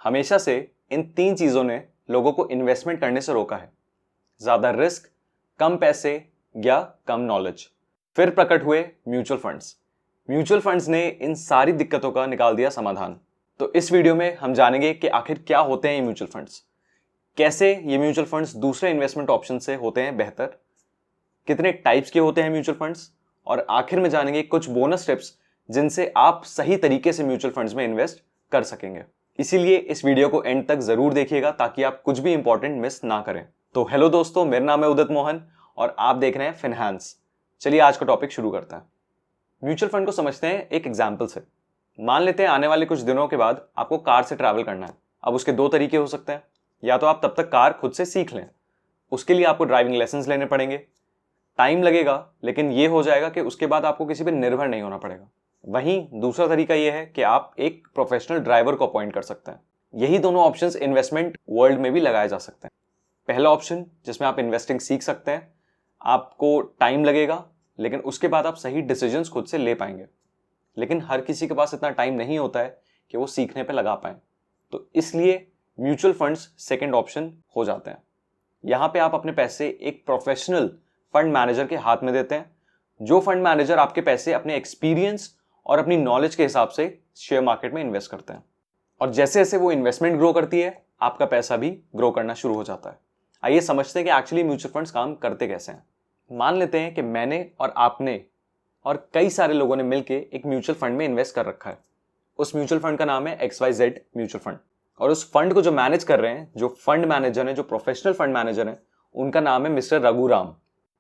हमेशा से इन 3 चीजों ने लोगों को इन्वेस्टमेंट करने से रोका है। ज्यादा रिस्क, कम पैसे या कम नॉलेज। फिर प्रकट हुए म्यूचुअल फंड्स। म्यूचुअल फंड्स ने इन सारी दिक्कतों का निकाल दिया समाधान। तो इस वीडियो में हम जानेंगे कि आखिर क्या होते हैं ये म्यूचुअल फंड्स, कैसे ये म्यूचुअल फंड्स दूसरे इन्वेस्टमेंट ऑप्शन से होते हैं बेहतर, कितने टाइप्स के होते हैं म्यूचुअल फंड्स, और आखिर में जानेंगे कुछ बोनस टिप्स जिनसे आप सही तरीके से म्यूचुअल फंड्स में इन्वेस्ट कर सकेंगे। इसीलिए इस वीडियो को एंड तक जरूर देखिएगा ताकि आप कुछ भी इंपॉर्टेंट मिस ना करें। तो हेलो दोस्तों, मेरा नाम है उदित मोहन और आप देख रहे हैं फिनहांस। चलिए आज का टॉपिक शुरू करते हैं। म्यूचुअल फंड को समझते हैं एक एग्जाम्पल से। मान लेते हैं आने वाले कुछ दिनों के बाद आपको कार से ट्रैवल करना है। अब उसके 2 तरीके हो सकते हैं, या तो आप तब तक कार खुद से सीख लें, उसके लिए आपको ड्राइविंग लाइसेंस लेने पड़ेंगे, टाइम लगेगा, लेकिन ये हो जाएगा कि उसके बाद आपको किसी पर निर्भर नहीं होना पड़ेगा। वहीं दूसरा तरीका यह है कि आप एक प्रोफेशनल ड्राइवर को अपॉइंट कर सकते हैं। यही दोनों ऑप्शंस इन्वेस्टमेंट वर्ल्ड में भी लगाए जा सकते हैं। पहला ऑप्शन जिसमें आप इन्वेस्टिंग सीख सकते हैं, आपको टाइम लगेगा लेकिन उसके बाद आप सही डिसीजंस खुद से ले पाएंगे। लेकिन हर किसी के पास इतना टाइम नहीं होता है कि वो सीखने पे लगा पाए, तो इसलिए म्यूचुअल फंड्स सेकंड ऑप्शन हो जाते हैं। यहाँ पे आप अपने पैसे एक प्रोफेशनल फंड मैनेजर के हाथ में देते हैं, जो फंड मैनेजर आपके पैसे अपने एक्सपीरियंस और अपनी नॉलेज के हिसाब से शेयर मार्केट में इन्वेस्ट करते हैं। और जैसे जैसे वो इन्वेस्टमेंट ग्रो करती है, आपका पैसा भी ग्रो करना शुरू हो जाता है। आइए समझते हैं कि एक्चुअली म्यूचुअल फंड्स काम करते कैसे हैं। मान लेते हैं कि मैंने और आपने और कई सारे लोगों ने मिलकर एक म्यूचुअल फंड में इन्वेस्ट कर रखा है। उस म्यूचुअल फंड का नाम है XYZ म्यूचुअल फंड, और उस फंड को जो मैनेज कर रहे हैं, जो फंड मैनेजर हैं, जो प्रोफेशनल फंड मैनेजर हैं, उनका नाम है मिस्टर रघुराम।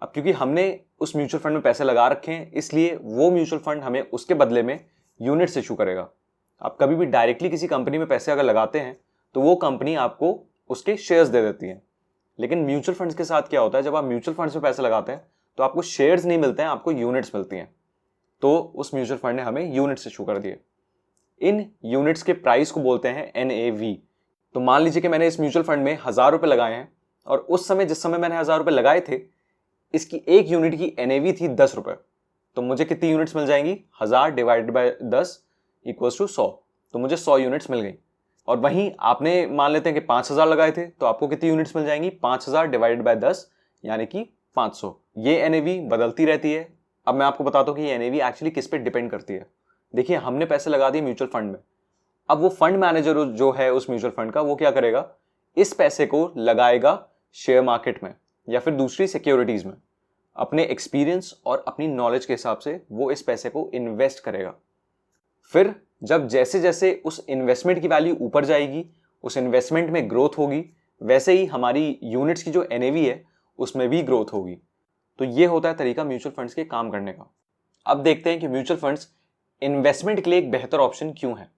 अब क्योंकि हमने उस म्यूचुअल फंड में पैसे लगा रखे हैं, इसलिए वो म्यूचुअल फंड हमें उसके बदले में यूनिट्स इशू करेगा। आप कभी भी डायरेक्टली किसी कंपनी में पैसे अगर लगाते हैं तो वो कंपनी आपको उसके शेयर्स दे देती है। लेकिन म्यूचुअल फंड्स के साथ क्या होता है, जब आप म्यूचुअल फंड्स में पैसे लगाते हैं तो आपको शेयर्स नहीं मिलते हैं, आपको यूनिट्स मिलती हैं। तो उस म्यूचुअल फंड ने हमें यूनिट्स इशू कर दिए। इन यूनिट्स के प्राइस को बोलते हैं NAV। तो मान लीजिए कि मैंने इस म्यूचुअल फंड में 1000 रुपये लगाए हैं, और उस समय जिस समय मैंने 1000 रुपये लगाए थे, इसकी एक यूनिट की NAV थी 10 रुपये। तो मुझे कितनी यूनिट्स मिल जाएंगी? 1000 डिवाइडेड बाय 10 इक्वल्स टू 100। तो मुझे 100 यूनिट्स मिल गई। और वहीं आपने मान लेते हैं कि 5000 लगाए थे, तो आपको कितनी यूनिट्स मिल जाएंगी? 5000 डिवाइडेड बाय 10 यानी कि 500। ये NAV बदलती रहती है। अब मैं आपको बताता हूँ कि ये NAV एक्चुअली किस पे डिपेंड करती है। देखिए, हमने पैसे लगा दिए म्यूचुअल फंड में। अब वो फंड मैनेजर जो है उस म्यूचुअल फंड का, वो क्या करेगा? इस पैसे को लगाएगा शेयर मार्केट में या फिर दूसरी सिक्योरिटीज में। अपने एक्सपीरियंस और अपनी नॉलेज के हिसाब से वो इस पैसे को इन्वेस्ट करेगा। फिर जब जैसे जैसे उस इन्वेस्टमेंट की वैल्यू ऊपर जाएगी, उस इन्वेस्टमेंट में ग्रोथ होगी, वैसे ही हमारी यूनिट्स की जो NAV है उसमें भी ग्रोथ होगी। तो ये होता है तरीका म्यूचुअल फंड्स के काम करने का। अब देखते हैं कि म्यूचुअल फंड्स इन्वेस्टमेंट के लिए एक बेहतर ऑप्शन क्यों है।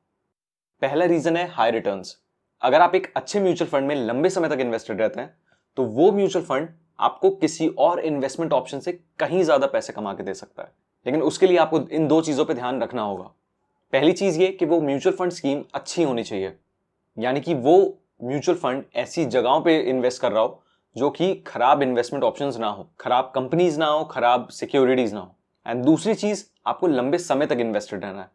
पहला रीजन है हाई रिटर्न्स। अगर आप एक अच्छे म्यूचुअल फंड में लंबे समय तक इन्वेस्टेड रहते हैं तो वो म्यूचुअल फंड आपको किसी और इन्वेस्टमेंट ऑप्शन से कहीं ज्यादा पैसे कमा के दे सकता है। लेकिन उसके लिए आपको इन 2 चीजों पे ध्यान रखना होगा। पहली चीज ये कि वो म्यूचुअल फंड स्कीम अच्छी होनी चाहिए, यानी कि वो म्यूचुअल फंड ऐसी जगहों पे इन्वेस्ट कर रहा हो जो कि खराब इन्वेस्टमेंट ऑप्शंस ना हो, खराब कंपनीज ना हो, खराब सिक्योरिटीज ना हो। एंड दूसरी चीज, आपको लंबे समय तक इन्वेस्टेड रहना है।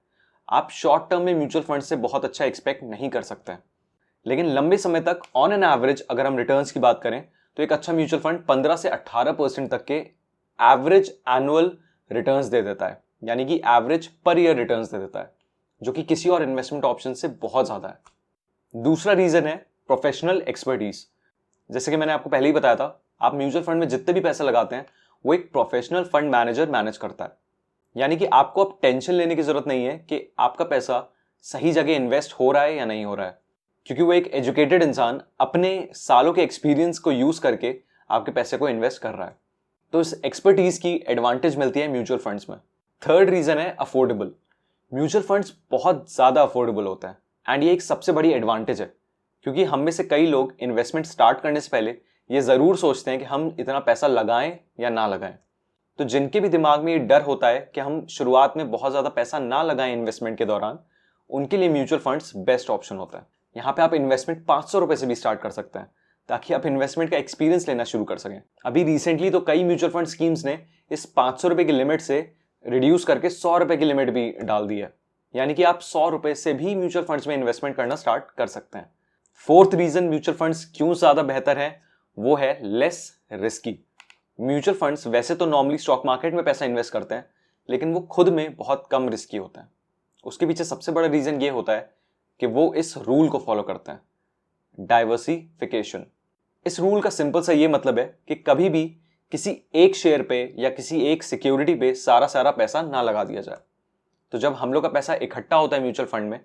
आप शॉर्ट टर्म में म्यूचुअल फंड से बहुत अच्छा एक्सपेक्ट नहीं कर सकते हैं, लेकिन लंबे समय तक ऑन एन एवरेज अगर हम रिटर्न्स की बात करें तो एक अच्छा म्यूचुअल फंड 15 से 18% तक के एवरेज एनुअल रिटर्न्स दे देता है, यानी कि एवरेज पर ईयर रिटर्न्स दे देता है, जो कि किसी और इन्वेस्टमेंट ऑप्शन से बहुत ज्यादा है। दूसरा रीजन है प्रोफेशनल एक्सपर्टीज। जैसे कि मैंने आपको पहले ही बताया था, आप म्यूचुअल फंड में जितने भी पैसे लगाते हैं वो एक प्रोफेशनल फंड मैनेजर मैनेज करता है। यानी कि आपको अब टेंशन लेने की जरूरत नहीं है कि आपका पैसा सही जगह इन्वेस्ट हो रहा है या नहीं हो रहा है, क्योंकि वो एक एजुकेटेड इंसान अपने सालों के एक्सपीरियंस को यूज करके आपके पैसे को इन्वेस्ट कर रहा है। तो इस एक्सपर्टीज की एडवांटेज मिलती है म्यूचुअल फंड्स में। थर्ड रीजन है अफोर्डेबल। म्यूचुअल फंड्स बहुत ज्यादा अफोर्डेबल होता है, एंड ये एक सबसे बड़ी एडवांटेज है, क्योंकि हम में से कई लोग इन्वेस्टमेंट स्टार्ट करने से पहले ये जरूर सोचते हैं कि हम इतना पैसा लगाएं या ना लगाएं। तो जिनके भी दिमाग में ये डर होता है कि हम शुरुआत में बहुत ज्यादा पैसा ना लगाएं इन्वेस्टमेंट के दौरान, उनके लिए म्यूचुअल फंड्स बेस्ट ऑप्शन होता है। यहाँ पे आप इन्वेस्टमेंट 500 रुपए से भी स्टार्ट कर सकते हैं, ताकि आप इन्वेस्टमेंट का एक्सपीरियंस लेना शुरू कर सकें। अभी रिसेंटली तो कई म्यूचुअल फंड स्कीम्स ने इस 500 रुपए की लिमिट से रिड्यूस करके 100 रुपए की लिमिट भी डाल दी है, यानी कि आप 100 रुपए से भी म्यूचुअल फंड्स में इन्वेस्टमेंट करना स्टार्ट कर सकते हैं। फोर्थ रीजन म्यूचुअल फंड्स क्यों ज्यादा बेहतर है वो है लेस रिस्की। म्यूचुअल फंड्स वैसे तो नॉर्मली स्टॉक मार्केट में पैसा इन्वेस्ट करते हैं, लेकिन वो खुद में बहुत कम रिस्की होते हैं। उसके पीछे सबसे बड़ा रीजन ये होता है कि वो इस रूल को फॉलो करते हैं, डाइवर्सिफिकेशन। इस रूल का सिंपल सा ये मतलब है कि कभी भी किसी एक शेयर पे या किसी एक सिक्योरिटी पे सारा पैसा ना लगा दिया जाए। तो जब हम लोग का पैसा इकट्ठा होता है म्यूचुअल फंड में,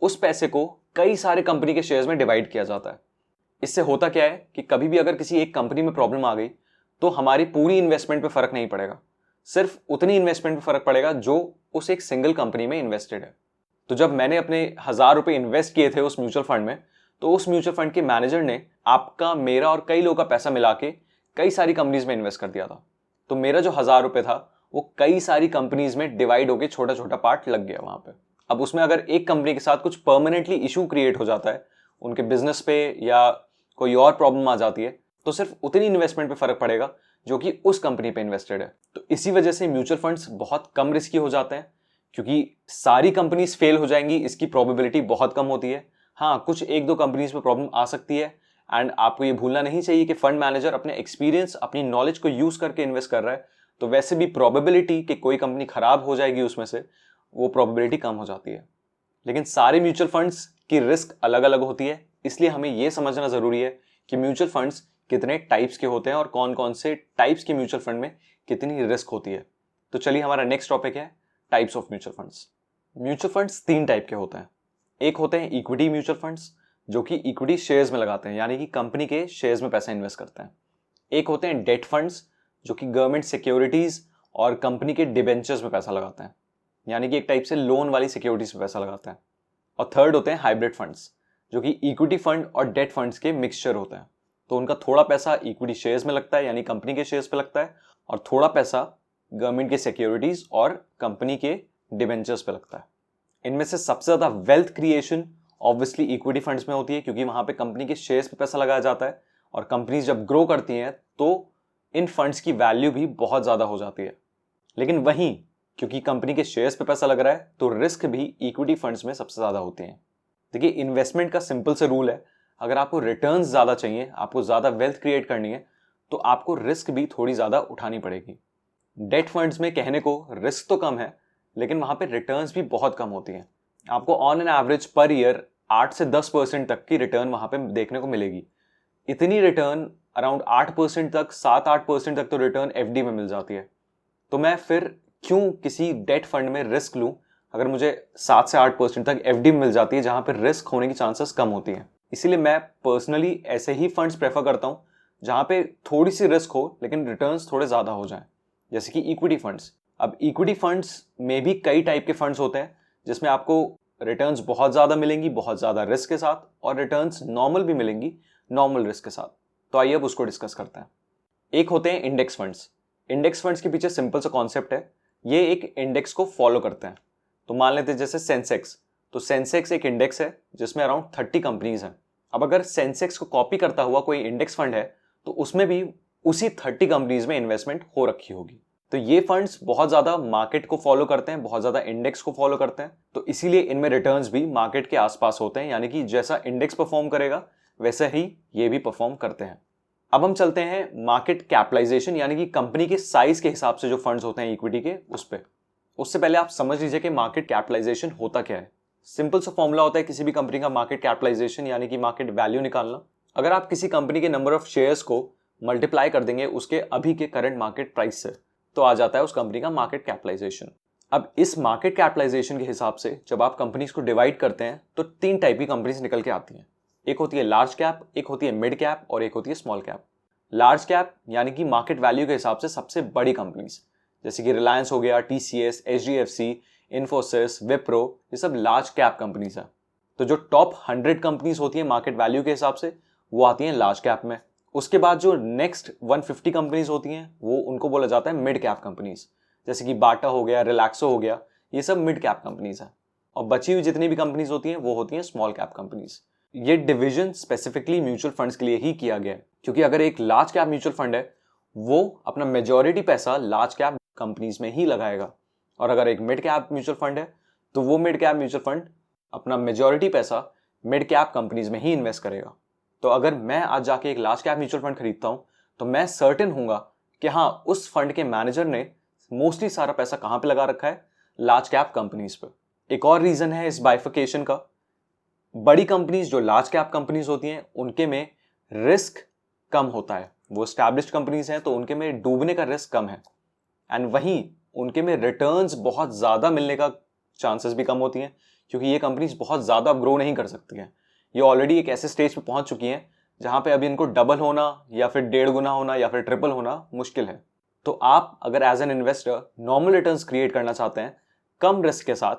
उस पैसे को कई सारे कंपनी के शेयर्स में डिवाइड किया जाता है। इससे होता क्या है कि कभी भी अगर किसी एक कंपनी में प्रॉब्लम आ गई तो हमारी पूरी इन्वेस्टमेंट पे फर्क नहीं पड़ेगा, सिर्फ उतनी इन्वेस्टमेंट पे फर्क पड़ेगा जो उस एक सिंगल कंपनी में इन्वेस्टेड है। तो जब मैंने अपने 1,000 रुपए इन्वेस्ट किए थे उस म्यूचुअल फंड में, तो उस म्यूचुअल फंड के मैनेजर ने आपका, मेरा और कई लोगों का पैसा मिला के कई सारी कंपनीज में इन्वेस्ट कर दिया था। तो मेरा जो 1,000 रुपए था वो कई सारी कंपनीज में डिवाइड होकर छोटा छोटा पार्ट लग गया वहां पे। अब उसमें अगर एक कंपनी के साथ कुछ परमानेंटली इशू क्रिएट हो जाता है, उनके बिजनेस पे या कोई और प्रॉब्लम आ जाती है, तो सिर्फ उतनी इन्वेस्टमेंट पे फर्क पड़ेगा जो कि उस कंपनी पे इन्वेस्टेड है। तो इसी वजह से म्यूचुअल फंड्स बहुत कम रिस्की हो जाते हैं, क्योंकि सारी कंपनीज फेल हो जाएंगी इसकी प्रोबेबिलिटी बहुत कम होती है। हाँ, कुछ एक दो कंपनीज में प्रॉब्लम आ सकती है, एंड आपको ये भूलना नहीं चाहिए कि फंड मैनेजर अपने एक्सपीरियंस, अपनी नॉलेज को यूज करके इन्वेस्ट कर रहा है, तो वैसे भी प्रोबेबिलिटी कि कोई कंपनी खराब हो जाएगी उसमें से, वो प्रोबेबिलिटी कम हो जाती है। लेकिन सारे म्यूचुअल फंड्स की रिस्क अलग अलग होती है, इसलिए हमें यह समझना जरूरी है कि म्यूचुअल फंड्स कितने टाइप्स के होते हैं और कौन कौन से टाइप्स के म्यूचुअल फंड में कितनी रिस्क होती है। तो चलिए, हमारा नेक्स्ट टॉपिक है types of mutual funds. Mutual funds 3 type के होते हैं। एक होते हैं इक्विटी म्यूचुअल फंड्स, जो कि इक्विटी शेयर्स में लगाते हैं, यानी कि कंपनी के शेयर्स में पैसा इन्वेस्ट करते हैं। एक होते हैं डेट फंड्स, जो कि गवर्नमेंट सिक्योरिटीज और कंपनी के डिबेंचर्स में पैसा लगाते हैं, यानी कि एक टाइप से लोन वाली सिक्योरिटीज में पैसा लगाते हैं। और थर्ड होते हैं हाइब्रिड फंड्स, जो कि इक्विटी फंड और डेट फंड्स के मिक्सचर होते हैं। तो उनका थोड़ा पैसा इक्विटी शेयर्स में लगता है, यानी कंपनी के शेयर्स पे लगता है, और थोड़ा पैसा गवर्नमेंट के सिक्योरिटीज और कंपनी के डिबेंचर्स पे लगता है। इनमें से सबसे ज्यादा wealth creation obviously equity funds में होती है, क्योंकि वहां पे कंपनी के शेयर्स पे पैसा लगाया जाता है, और कंपनीज जब ग्रो करती हैं तो इन फंड्स की वैल्यू भी बहुत ज्यादा हो जाती है। लेकिन वहीं क्योंकि कंपनी के शेयर्स पे पैसा लग रहा है, तो रिस्क भी इक्विटी फंड्स में सबसे ज्यादा होती है। देखिए, इन्वेस्टमेंट का सिंपल से रूल है, अगर आपको रिटर्न्स ज्यादा चाहिए, आपको ज्यादा वेल्थ क्रिएट करनी है, तो आपको रिस्क भी थोड़ी ज्यादा उठानी पड़ेगी। डेट फंड्स में कहने को रिस्क तो कम है, लेकिन वहां पे रिटर्न्स भी बहुत कम होती हैं। आपको on an average per year 8 से 10% तक की रिटर्न वहां पे देखने को मिलेगी। इतनी रिटर्न अराउंड 8% तक, 7-8% तक तो रिटर्न एफडी में मिल जाती है। तो मैं फिर क्यों किसी डेट फंड में रिस्क लूं, अगर मुझे 7 से 8% तक एफडी में मिल जाती है, जहां पर रिस्क होने की चांसेस कम होती हैं। इसीलिए मैं पर्सनली ऐसे ही फंड्स प्रेफर करता हूं जहां पे थोड़ी सी रिस्क हो लेकिन रिटर्न्स थोड़े ज्यादा हो जाएं, जैसे कि इक्विटी फंड्स। अब इक्विटी फंड्स में भी कई टाइप के फंड्स होते हैं, जिसमें आपको रिटर्न्स बहुत ज्यादा मिलेंगी बहुत ज्यादा रिस्क के साथ, और रिटर्न्स नॉर्मल भी मिलेंगी नॉर्मल रिस्क के साथ। तो आइए अब उसको डिस्कस करते हैं। एक होते हैं इंडेक्स फंड्स। इंडेक्स फंड्स के पीछे सिंपल सा कॉन्सेप्ट है, ये एक इंडेक्स को फॉलो करते हैं। तो मान लेते हैं जैसे सेंसेक्स, तो सेंसेक्स एक इंडेक्स है जिसमें अराउंड 30 कंपनीज हैं। अब अगर सेंसेक्स को कॉपी करता हुआ कोई इंडेक्स फंड है, तो उसमें भी उसी 30 कंपनीज में इन्वेस्टमेंट हो रखी होगी। तो ये फंड्स बहुत ज्यादा मार्केट को फॉलो करते हैं, बहुत ज्यादा इंडेक्स को फॉलो करते हैं, तो इसीलिए इनमें रिटर्न्स भी मार्केट के आसपास होते हैं, यानी कि जैसा इंडेक्स परफॉर्म करेगा वैसा ही ये भी परफॉर्म करते हैं। अब हम चलते हैं मार्केट कैपिटलाइजेशन, यानी कि कंपनी के साइज के हिसाब से जो फंड्स होते हैं इक्विटी के, उस पे। उससे पहले आप समझ लीजिए कि मार्केट कैपिटलाइजेशन होता क्या है। सिंपल सा फॉर्मूला होता है किसी भी कंपनी का मार्केट कैपिटलाइजेशन, यानी कि मार्केट वैल्यू निकालना। अगर आप किसी कंपनी के नंबर ऑफ शेयर्स को मल्टीप्लाई कर देंगे उसके अभी के करंट मार्केट प्राइस से, तो आ जाता है उस कंपनी का मार्केट कैपिटलाइजेशन। अब इस मार्केट कैपिटलाइजेशन के हिसाब से जब आप कंपनीज को डिवाइड करते हैं, तो 3 टाइप की कंपनीज निकल के आती हैं। एक होती है लार्ज कैप, एक होती है मिड कैप, और एक होती है स्मॉल कैप। लार्ज कैप यानी कि मार्केट वैल्यू के हिसाब से सबसे बड़ी कंपनीज, जैसे कि रिलायंस हो गया, टीसीएस, एचडीएफसी, इन्फोसिस, विप्रो, ये सब लार्ज कैप कंपनीज है। तो जो टॉप 100 कंपनीज होती है मार्केट वैल्यू के हिसाब से, वो आती हैं लार्ज कैप में। उसके बाद जो नेक्स्ट 150 कंपनीज होती हैं, वो उनको बोला जाता है मिड कैप कंपनीज, जैसे कि बाटा हो गया, रिलैक्सो हो गया, ये सब मिड कैप कंपनीज है। और बची हुई जितनी भी कंपनीज होती हैं वो होती हैं स्मॉल कैप कंपनीज। ये डिवीजन स्पेसिफिकली म्यूचुअल फंड्स के लिए ही किया गया है, क्योंकि अगर एक लार्ज कैप म्यूचुअल फंड है, वो अपना मेजॉरिटी पैसा लार्ज कैप कंपनीज में ही लगाएगा, और अगर एक मिड कैप म्यूचुअल फंड है, तो वो मिड कैप म्यूचुअल फंड अपना मेजॉरिटी पैसा मिड कैप कंपनीज में ही इन्वेस्ट करेगा। तो अगर मैं आज जाके एक लार्ज कैप म्यूचुअल फंड खरीदता हूं तो मैं सर्टेन हूंगा कि हाँ, उस फंड के मैनेजर ने मोस्टली सारा पैसा कहां पे लगा रखा है, लार्ज कैप कंपनीज पे। एक और रीजन है इस बाइफिकेशन का, बड़ी कंपनीज जो लार्ज कैप कंपनीज होती हैं उनके में रिस्क कम होता है। वो एस्टैब्लिश्ड कंपनीज हैं तो उनके में डूबने का रिस्क कम है, एंड वहीं उनके में रिटर्न्स बहुत ज़्यादा मिलने का चांसेस भी कम होती हैं, क्योंकि ये कंपनीज बहुत ज़्यादा ग्रो नहीं कर सकती हैं। ये ऑलरेडी एक ऐसे स्टेज पे पहुंच चुकी हैं जहां पे अभी इनको डबल होना या फिर 1.5 गुना होना या फिर ट्रिपल होना मुश्किल है। तो आप अगर as an investor normal returns create करना चाहते हैं कम रिस्क के साथ,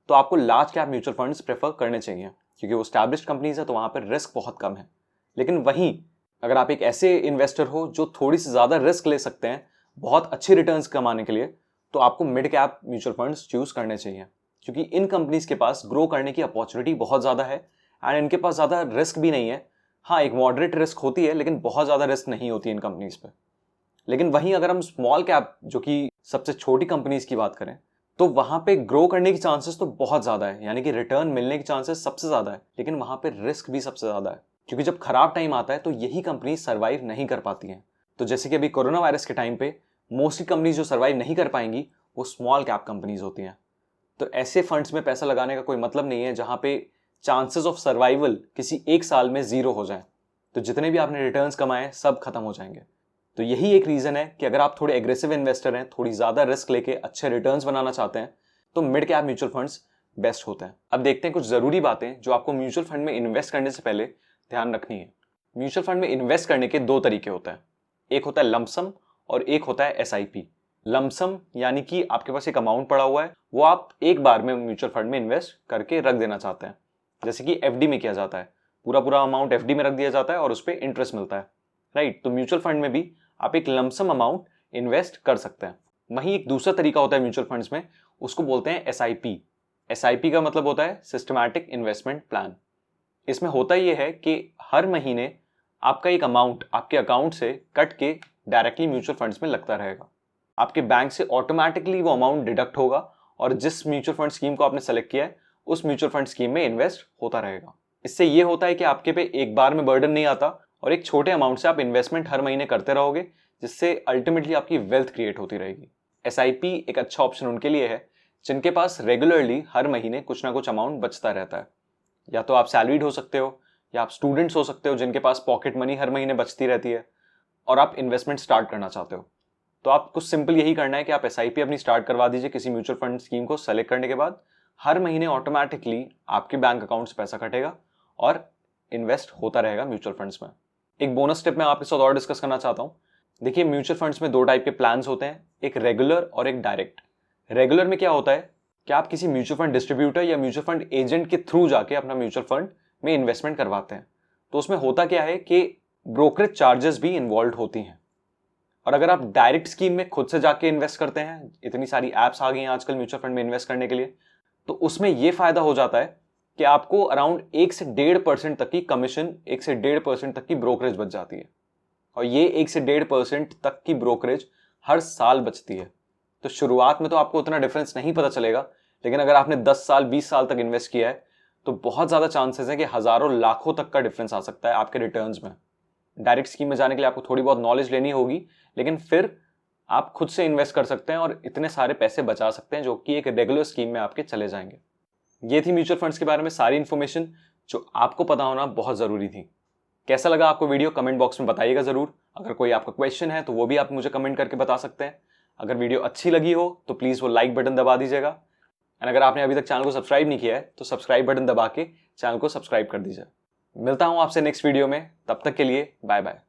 तो आपको large cap mutual funds prefer करने चाहिए, क्योंकि वो एस्टैब्लिश्ड कंपनीज है तो वहां पर रिस्क बहुत कम है। लेकिन वहीं अगर आप एक ऐसे इन्वेस्टर हो जो थोड़ी सी ज़्यादा रिस्क ले सकते हैं बहुत अच्छी रिटर्न्स कमाने के लिए, तो आपको mid cap mutual funds choose करने चाहिए, क्योंकि इन कंपनीज के पास ग्रो करने की अपॉर्चुनिटी बहुत ज़्यादा है एंड इनके पास ज़्यादा रिस्क भी नहीं है। हाँ, एक मॉडरेट रिस्क होती है लेकिन बहुत ज़्यादा रिस्क नहीं होती इन कंपनीज पे। लेकिन वहीं अगर हम स्मॉल कैप जो कि सबसे छोटी कंपनीज की बात करें तो वहां पे ग्रो करने की चांसेस तो बहुत ज़्यादा है, यानी कि रिटर्न मिलने की चांसेस सबसे ज़्यादा है, लेकिन वहां पे रिस्क भी सबसे ज़्यादा है, क्योंकि जब खराब टाइम आता है तो यही कंपनी सर्वाइव नहीं कर पाती हैं। तो जैसे कि अभी कोरोना वायरस के टाइम पे मोस्टली कंपनीज जो सर्वाइव नहीं कर पाएंगी वो स्मॉल कैप कंपनीज होती हैं। तो ऐसे फंड्स में पैसा लगाने का कोई मतलब नहीं है जहां पे चांसेस ऑफ सर्वाइवल किसी एक साल में 0 हो जाए, तो जितने भी आपने रिटर्न्स कमाए सब खत्म हो जाएंगे। तो यही एक रीजन है कि अगर आप थोड़े एग्रेसिव इन्वेस्टर हैं, थोड़ी ज्यादा रिस्क लेके अच्छे रिटर्न्स बनाना चाहते हैं, तो mid cap mutual funds best होते हैं। अब देखते हैं कुछ जरूरी बातें जो आपको म्यूचुअल फंड में इन्वेस्ट करने से पहले ध्यान रखनी है। म्यूचुअल फंड में इन्वेस्ट करने के 2 तरीके होते हैं, एक होता है लमसम और एक होता है SIP। लमसम यानी कि आपके पास एक अमाउंट पड़ा हुआ है, वो आप एक बार में म्यूचुअल फंड में इन्वेस्ट करके रख देना चाहते हैं, जैसे कि FD में किया जाता है, पूरा अमाउंट FD में रख दिया जाता है और उस पर इंटरेस्ट मिलता है, राइट। तो म्यूचुअल फंड में भी आप एक लमसम अमाउंट इन्वेस्ट कर सकते हैं। वहीं एक दूसरा तरीका होता है म्यूचुअल फंड्स में, उसको बोलते हैं SIP। SIP का मतलब होता है सिस्टमैटिक इन्वेस्टमेंट प्लान। इसमें होता यह है कि हर महीने आपका एक अमाउंट आपके अकाउंट से कट के डायरेक्टली म्यूचुअल फंड्स में लगता रहेगा। आपके बैंक से ऑटोमेटिकली वो अमाउंट डिडक्ट होगा और जिस म्यूचुअल फंड स्कीम को आपने सेलेक्ट किया है उस म्यूचुअल फंड स्कीम में इन्वेस्ट होता रहेगा। इससे ये होता है कि आपके पे एक बार में बर्डन नहीं आता और एक छोटे अमाउंट से आप इन्वेस्टमेंट हर महीने करते रहोगे, जिससे अल्टीमेटली आपकी वेल्थ क्रिएट होती रहेगी। SIP एक अच्छा ऑप्शन उनके लिए है जिनके पास रेगुलरली हर महीने कुछ ना कुछ अमाउंट बचता रहता है। या तो आप सैलरीड हो सकते हो या आप स्टूडेंट्स हो सकते हो जिनके पास पॉकेट मनी हर महीने बचती रहती है और आप इन्वेस्टमेंट स्टार्ट करना चाहते हो। तो आप कुछ सिंपल यही करना है कि आप SIP अपनी स्टार्ट करवा दीजिए किसी म्यूचुअल फंड स्कीम को सेलेक्ट करने के बाद। हर महीने ऑटोमेटिकली आपके बैंक अकाउंट से पैसा कटेगा और इन्वेस्ट होता रहेगा म्यूचुअल फंड्स में। एक बोनस टिप मैं आपके साथ और डिस्कस करना चाहता हूँ। देखिए, म्यूचुअल फंड्स में 2 टाइप के प्लान्स होते हैं, एक रेगुलर और एक डायरेक्ट। रेगुलर में क्या होता है कि आप किसी म्यूचुअल फंड डिस्ट्रीब्यूटर या म्यूचुअल फंड एजेंट के थ्रू जाके अपना म्यूचुअल फंड में इन्वेस्टमेंट करवाते हैं। तो उसमें होता क्या है कि ब्रोकरेज चार्जेस भी इन्वॉल्व होती हैं। और अगर आप डायरेक्ट स्कीम में खुद से जाके इन्वेस्ट करते हैं, इतनी सारी एप्स आ गई हैं आजकल म्यूचुअल फंड में इन्वेस्ट करने के लिए, तो उसमें यह फायदा हो जाता है कि आपको अराउंड 1 से 1.5% तक की कमीशन, 1 से 1.5% तक की ब्रोकरेज बच जाती है। और ये 1 से 1.5% तक की ब्रोकरेज हर साल बचती है। तो शुरुआत में तो आपको उतना डिफरेंस नहीं पता चलेगा, लेकिन अगर आपने 10 साल 20 साल तक इन्वेस्ट किया है तो बहुत ज़्यादा चांसेस है कि हज़ारों लाखों तक का डिफरेंस आ सकता है आपके रिटर्न्स में। डायरेक्ट स्कीम में जाने के लिए आपको थोड़ी बहुत नॉलेज लेनी होगी, लेकिन फिर आप खुद से इन्वेस्ट कर सकते हैं और इतने सारे पैसे बचा सकते हैं जो कि एक रेगुलर स्कीम में आपके चले जाएंगे। ये थी म्यूचुअल फंड्स के बारे में सारी इन्फॉर्मेशन जो आपको पता होना बहुत ज़रूरी थी। कैसा लगा आपको वीडियो कमेंट बॉक्स में बताइएगा ज़रूर। अगर कोई आपका क्वेश्चन है तो वो भी आप मुझे कमेंट करके बता सकते हैं। अगर वीडियो अच्छी लगी हो तो प्लीज़ वो लाइक बटन दबा दीजिएगा, एंड अगर आपने अभी तक चैनल को सब्सक्राइब नहीं किया है तो सब्सक्राइब बटन दबा के चैनल को सब्सक्राइब कर दीजिए। मिलता हूँ आपसे नेक्स्ट वीडियो में, तब तक के लिए बाय बाय।